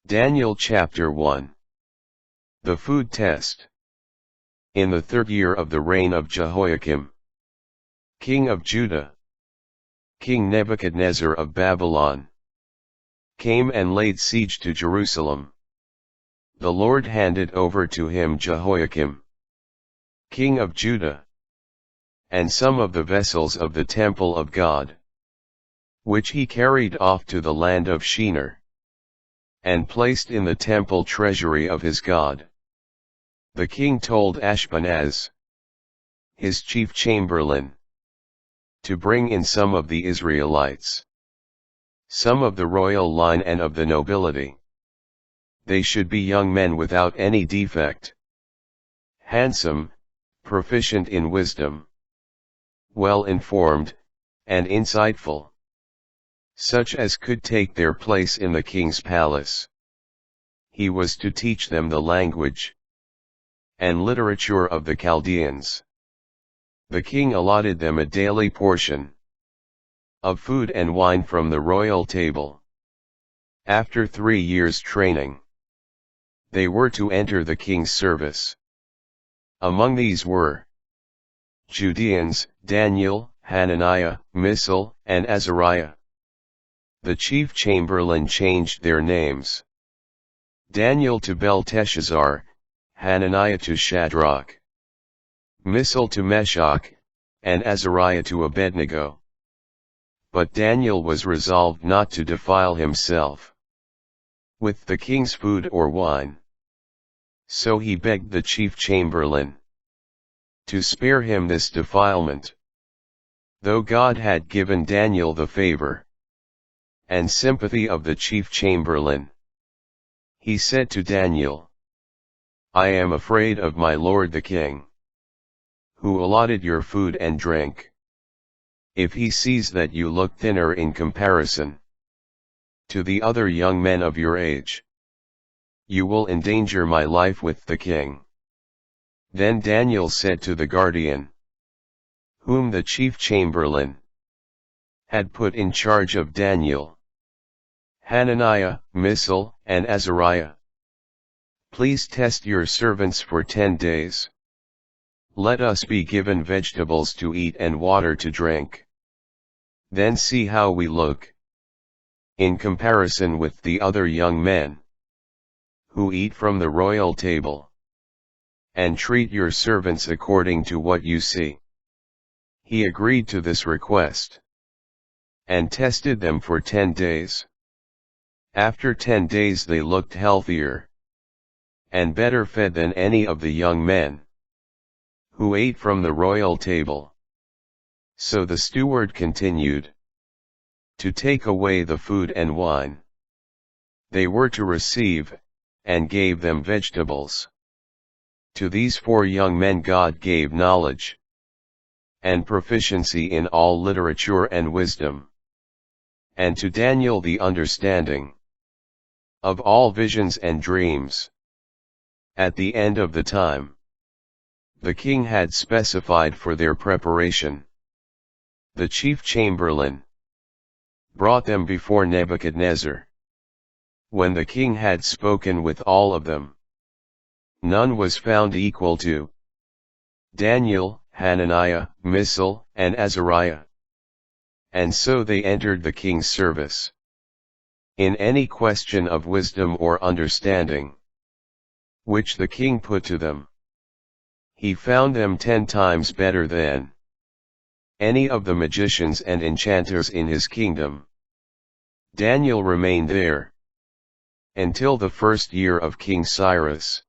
Daniel chapter 1. The food test. In the 3rd year of the reign of Jehoiakim, king of Judah, King Nebuchadnezzar of Babylon came and laid siege to Jerusalem. The Lord handed over to him Jehoiakim, king of Judah, and some of the vessels of the temple of God, which he carried off to the land of Shinar, and placed in the temple treasury of his God. The king told Ashpenaz, his chief chamberlain, to bring in some of the Israelites, some of the royal line and of the nobility. They should be young men without any defect, handsome, proficient in wisdom, well informed, and insightful, such as could take their place in the king's palace. He was to teach them the language and literature of the Chaldeans. The king allotted them a daily portion of food and wine from the royal table. After 3 years' training, they were to enter the king's service. Among these were Judeans, Daniel, Hananiah, Mishael, and Azariah. The chief chamberlain changed their names: Daniel to Belteshazzar, Hananiah to Shadrach, Mishael to Meshach, and Azariah to Abednego. But Daniel was resolved not to defile himself with the king's food or wine. So he begged the chief chamberlain to spare him this defilement. Though God had given Daniel the favor and sympathy of the chief chamberlain, he said to Daniel, "I am afraid of my lord the king, who allotted your food and drink. If he sees that you look thinner in comparison to the other young men of your age, you will endanger my life with the king." Then Daniel said to the guardian, whom the chief chamberlain had put in charge of Daniel, Hananiah, Mishael, and Azariah, "Please test your servants for 10 days. Let us be given vegetables to eat and water to drink. Then see how we look in comparison with the other young men who eat from the royal table, and treat your servants according to what you see." He agreed to this request, and tested them for 10 days. After 10 days they looked healthier and better fed than any of the young men who ate from the royal table. So the steward continued to take away the food and wine they were to receive, and gave them vegetables. To these 4 young men God gave knowledge and proficiency in all literature and wisdom, and to Daniel the understanding of all visions and dreams. At the end of the time the king had specified for their preparation, the chief chamberlain brought them before Nebuchadnezzar. When the king had spoken with all of them, none was found equal to Daniel, Hananiah, Mishael, and Azariah. And so they entered the king's service. In any question of wisdom or understanding, which the king put to them, he found them 10 times better than any of the magicians and enchanters in his kingdom. Daniel remained there until the 1st year of King Cyrus.